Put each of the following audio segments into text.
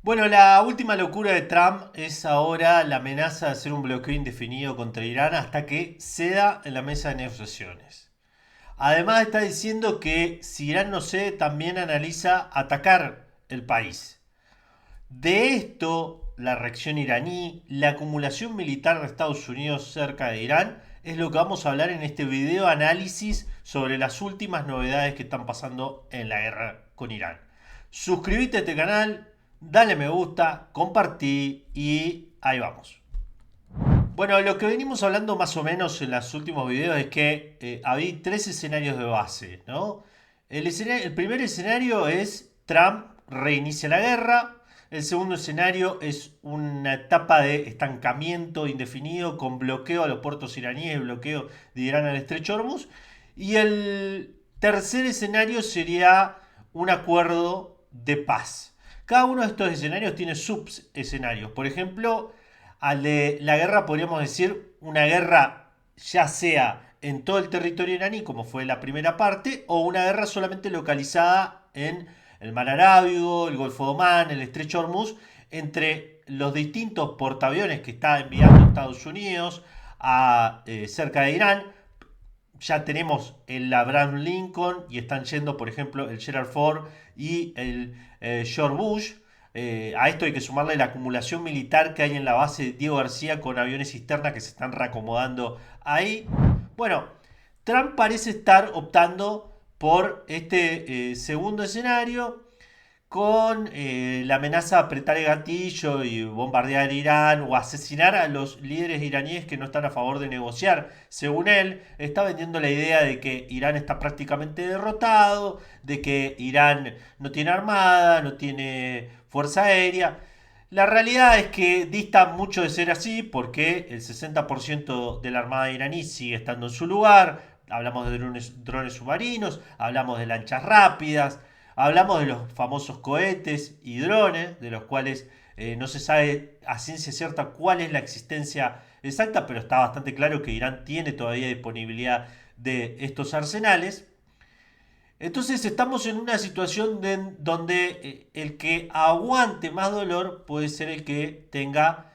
Bueno, la última locura de Trump es ahora la amenaza de hacer un bloqueo indefinido contra Irán hasta que ceda en la mesa de negociaciones. Además está diciendo que si Irán no cede, también analiza atacar el país. De esto, la reacción iraní, la acumulación militar de Estados Unidos cerca de Irán, es lo que vamos a hablar en este video análisis sobre las últimas novedades que están pasando en la guerra con Irán. Suscríbete a este canal, dale me gusta, compartí y ahí vamos. Bueno, lo que venimos hablando más o menos en los últimos videos es que había tres escenarios de base, ¿no? El primer escenario es Trump reinicia la guerra. El segundo escenario es una etapa de estancamiento indefinido con bloqueo a los puertos iraníes, bloqueo de Irán al estrecho de Hormuz. Y el tercer escenario sería un acuerdo de paz. Cada uno de estos escenarios tiene subescenarios. Por ejemplo, al de la guerra podríamos decir una guerra ya sea en todo el territorio iraní, como fue la primera parte, o una guerra solamente localizada en el Mar Arábigo, el Golfo de Omán, el Estrecho de Hormuz, entre los distintos portaaviones que está enviando Estados Unidos cerca de Irán. Ya tenemos el Abraham Lincoln y están yendo, por ejemplo, el Gerald Ford y el George Bush. A esto hay que sumarle la acumulación militar que hay en la base de Diego García con aviones cisterna que se están reacomodando ahí. Bueno, Trump parece estar optando por este segundo escenario con la amenaza de apretar el gatillo y bombardear Irán o asesinar a los líderes iraníes que no están a favor de negociar. Según él, está vendiendo la idea de que Irán está prácticamente derrotado, de que Irán no tiene armada, no tiene fuerza aérea. La realidad es que dista mucho de ser así porque el 60% de la armada iraní sigue estando en su lugar. Hablamos de drones submarinos, hablamos de lanchas rápidas, hablamos de los famosos cohetes y drones, de los cuales no se sabe a ciencia cierta cuál es la existencia exacta, pero está bastante claro que Irán tiene todavía disponibilidad de estos arsenales. Entonces estamos en una situación donde el que aguante más dolor puede ser el que tenga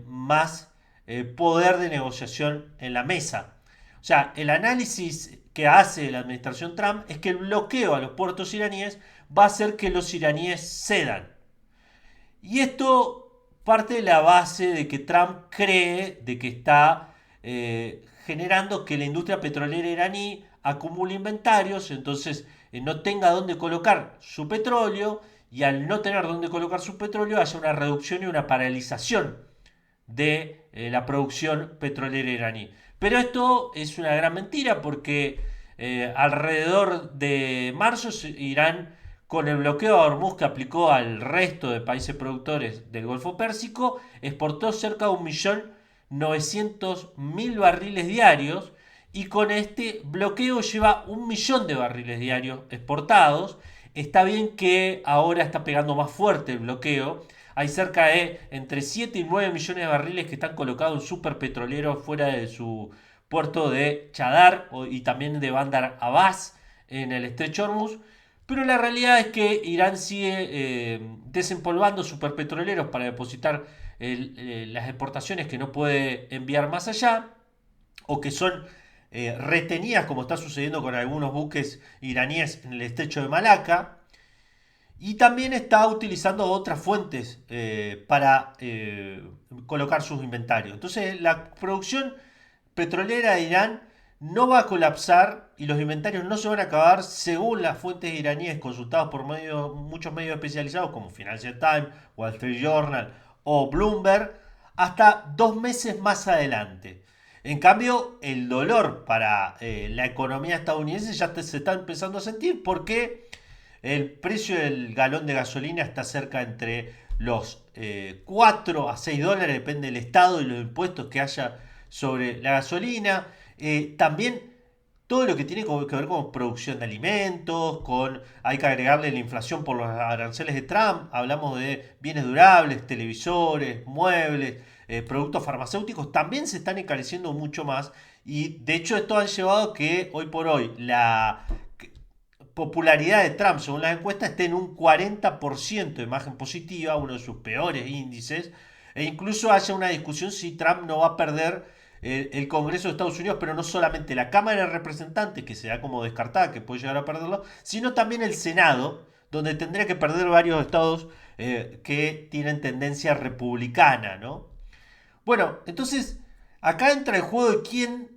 más poder de negociación en la mesa. O sea, el análisis que hace la administración Trump es que el bloqueo a los puertos iraníes va a hacer que los iraníes cedan. Y esto parte de la base de que Trump cree de que está generando que la industria petrolera iraní acumule inventarios, entonces no tenga dónde colocar su petróleo y al no tener dónde colocar su petróleo haya una reducción y una paralización de la producción petrolera iraní. Pero esto es una gran mentira porque alrededor de marzo Irán, con el bloqueo a Hormuz que aplicó al resto de países productores del Golfo Pérsico, exportó cerca de 1.900.000 barriles diarios y con este bloqueo lleva 1 millón de barriles diarios exportados. Está bien que ahora está pegando más fuerte el bloqueo. Hay cerca de entre 7 y 9 millones de barriles que están colocados en superpetroleros fuera de su puerto de Chadar y también de Bandar Abbas en el estrecho Hormuz. Pero la realidad es que Irán sigue desempolvando superpetroleros para depositar las exportaciones que no puede enviar más allá o que son retenidas, como está sucediendo con algunos buques iraníes en el estrecho de Malaca. Y también está utilizando otras fuentes para colocar sus inventarios. Entonces la producción petrolera de Irán no va a colapsar y los inventarios no se van a acabar según las fuentes iraníes consultadas por muchos medios especializados como Financial Times, Wall Street Journal o Bloomberg hasta 2 meses más adelante. En cambio, el dolor para la economía estadounidense ya se está empezando a sentir porque el precio del galón de gasolina está cerca entre los 4 a 6 dólares, depende del estado y los impuestos que haya sobre la gasolina. También todo lo que tiene que ver con producción de alimentos, hay que agregarle la inflación por los aranceles de Trump. Hablamos de bienes durables, televisores, muebles, productos farmacéuticos, también se están encareciendo mucho más. Y de hecho esto ha llevado a que hoy por hoy popularidad de Trump, según las encuestas, esté en un 40% de imagen positiva, uno de sus peores índices, e incluso haya una discusión si Trump no va a perder el Congreso de Estados Unidos, pero no solamente la Cámara de Representantes, que se da como descartada, que puede llegar a perderlo, sino también el Senado, donde tendría que perder varios estados que tienen tendencia republicana, ¿no? Bueno, entonces acá entra el juego de quién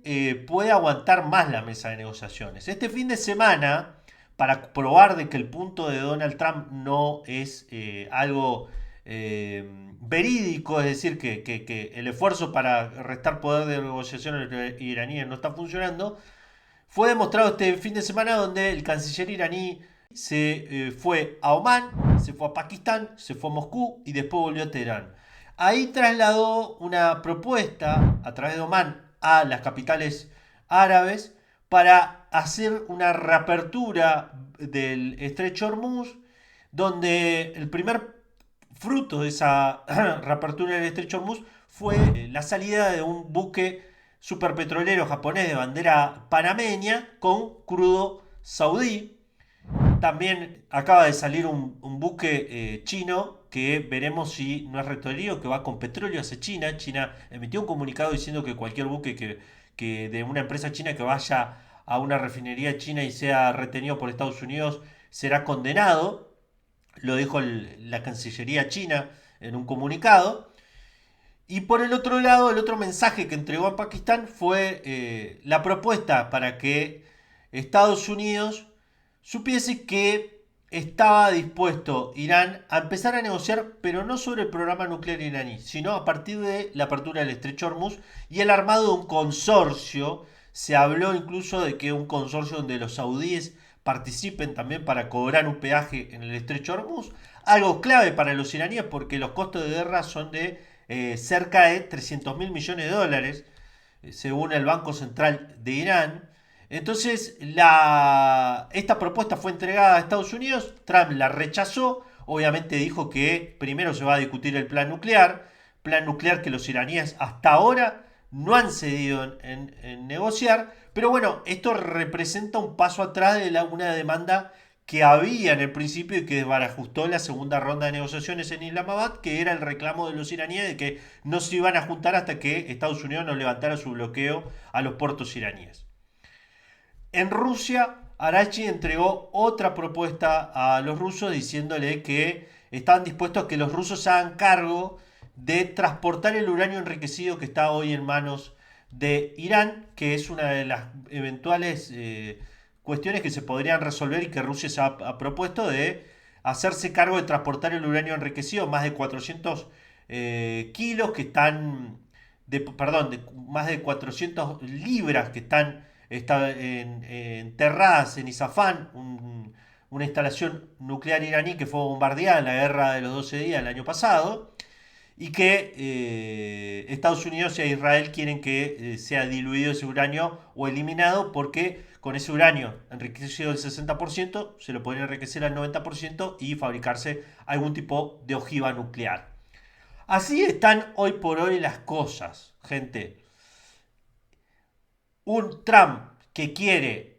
puede aguantar más la mesa de negociaciones. Este fin de semana, para probar de que el punto de Donald Trump no es algo verídico, es decir, que el esfuerzo para restar poder de negociación a los iraníes no está funcionando, fue demostrado este fin de semana donde el canciller iraní se fue a Omán, se fue a Pakistán, se fue a Moscú y después volvió a Teherán. Ahí trasladó una propuesta a través de Omán a las capitales árabes para hacer una reapertura del estrecho Hormuz, donde el primer fruto de esa reapertura del estrecho Hormuz fue la salida de un buque superpetrolero japonés de bandera panameña con crudo saudí. También acaba de salir un buque chino que veremos si no es rectorío, que va con petróleo hacia China. China emitió un comunicado diciendo que cualquier buque que de una empresa china que vaya a una refinería china y sea retenido por Estados Unidos será condenado. Lo dijo la Cancillería china en un comunicado. Y por el otro lado, el otro mensaje que entregó a Pakistán fue la propuesta para que Estados Unidos supiese que estaba dispuesto Irán a empezar a negociar, pero no sobre el programa nuclear iraní, sino a partir de la apertura del estrecho Hormuz y el armado de un consorcio. Se habló incluso de que un consorcio donde los saudíes participen también para cobrar un peaje en el estrecho Hormuz, algo clave para los iraníes porque los costos de guerra son de cerca de 300 mil millones de dólares, según el Banco Central de Irán. Entonces, esta propuesta fue entregada a Estados Unidos, Trump la rechazó, obviamente dijo que primero se va a discutir el plan nuclear que los iraníes hasta ahora no han cedido en negociar, pero bueno, esto representa un paso atrás de una demanda que había en el principio y que desbarajustó en la segunda ronda de negociaciones en Islamabad, que era el reclamo de los iraníes de que no se iban a juntar hasta que Estados Unidos no levantara su bloqueo a los puertos iraníes. En Rusia, Arachi entregó otra propuesta a los rusos diciéndole que estaban dispuestos a que los rusos se hagan cargo de transportar el uranio enriquecido que está hoy en manos de Irán, que es una de las eventuales cuestiones que se podrían resolver y que Rusia se ha propuesto de hacerse cargo de transportar el uranio enriquecido, más de 400 kilos que están, perdón, de más de 400 libras que están enterradas en Isfahán, una instalación nuclear iraní que fue bombardeada en la guerra de los 12 días el año pasado y que Estados Unidos y Israel quieren que sea diluido ese uranio o eliminado porque con ese uranio enriquecido del 60% se lo podría enriquecer al 90% y fabricarse algún tipo de ojiva nuclear. Así están hoy por hoy las cosas, gente. Un Trump que quiere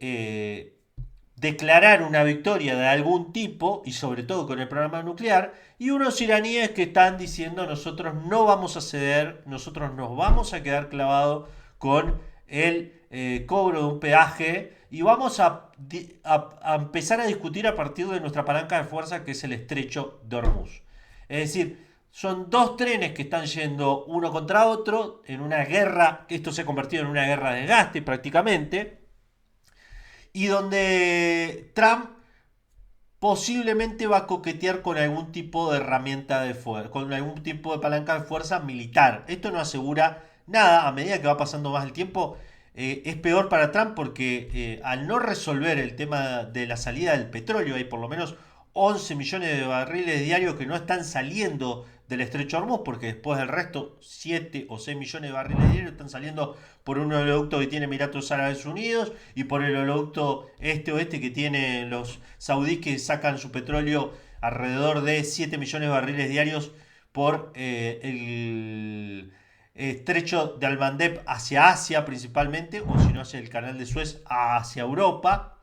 declarar una victoria de algún tipo, y sobre todo con el programa nuclear, y unos iraníes que están diciendo nosotros no vamos a ceder, nosotros nos vamos a quedar clavados con el cobro de un peaje y vamos a empezar a discutir a partir de nuestra palanca de fuerza que es el estrecho de Hormuz. Es decir, son dos trenes que están yendo uno contra otro en una guerra, que esto se ha convertido en una guerra de desgaste prácticamente, y donde Trump posiblemente va a coquetear con algún tipo de herramienta de fuerza, con algún tipo de palanca de fuerza militar. Esto no asegura nada, a medida que va pasando más el tiempo, es peor para Trump porque al no resolver el tema de la salida del petróleo, hay por lo menos 11 millones de barriles diarios que no están saliendo del estrecho Hormuz, porque después del resto, 7 o 6 millones de barriles diarios están saliendo por un oleoducto que tiene Emiratos Árabes Unidos y por el oleoducto este-oeste que tienen los saudíes que sacan su petróleo alrededor de 7 millones de barriles diarios por el estrecho de Al-Mandeb hacia Asia principalmente, o si no hacia el canal de Suez hacia Europa.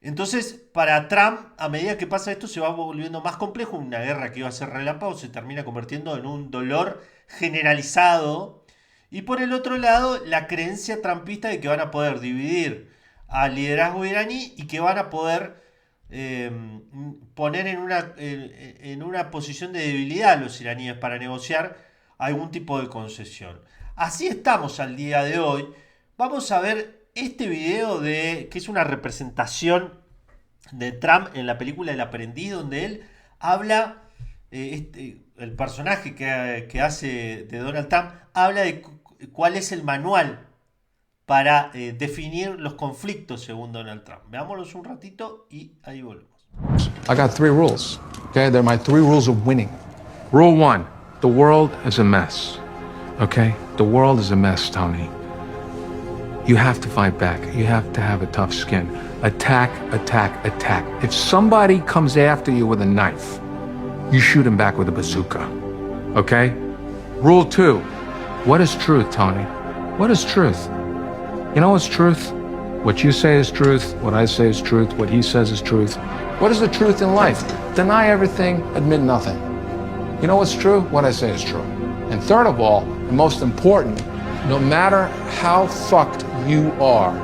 Entonces, para Trump, a medida que pasa esto, se va volviendo más complejo. Una guerra que iba a ser relámpago se termina convirtiendo en un dolor generalizado. Y por el otro lado, la creencia trumpista de que van a poder dividir al liderazgo iraní y que van a poder eh, poner en una posición de debilidad a los iraníes para negociar algún tipo de concesión. Así estamos al día de hoy. Vamos a ver este video que es una representación de Trump en la película El Aprendiz, donde él habla, el personaje que hace de Donald Trump, habla de cuál es el manual para definir los conflictos según Donald Trump. Veámoslos un ratito y ahí volvemos. I got 3 rules. Okay, they're my 3 rules of winning. Rule 1: the world is a mess. Okay, the world is a mess, Tony. You have to fight back. You have to have a tough skin. Attack, attack, attack. If somebody comes after you with a knife, you shoot him back with a bazooka. Okay? Rule 2: what is truth, Tony? What is truth? You know what's truth? What you say is truth. What I say is truth. What he says is truth. What is the truth in life? Deny everything, admit nothing. You know what's true? What I say is true. And third of all, and most important, no matter how fucked you are,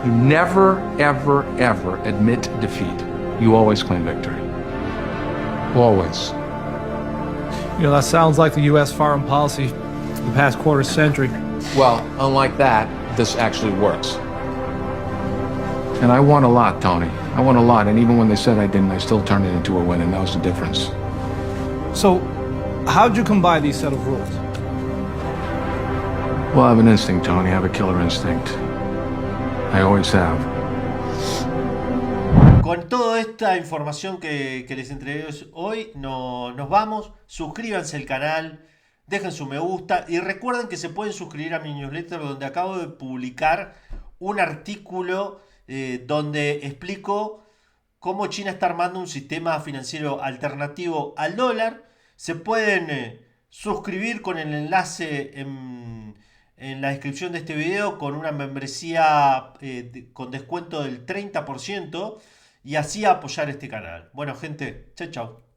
you never, ever, ever admit defeat. You always claim victory. Always. You know, that sounds like the U.S. foreign policy for the past quarter century. Well, unlike that, this actually works. And I won a lot, Tony. I won a lot, and even when they said I didn't, I still turned it into a win, and that was the difference. So, how'd you come by these set of rules? Well, I have an instinct, Tony. I have a killer instinct. I always have. Con toda esta información que les entregué hoy, nos vamos. Suscríbanse al canal, dejen su me gusta y recuerden que se pueden suscribir a mi newsletter donde acabo de publicar un artículo donde explico cómo China está armando un sistema financiero alternativo al dólar. Se pueden suscribir con el enlace en la descripción de este video con una membresía con descuento del 30% y así apoyar este canal. Bueno, gente, chao, chao.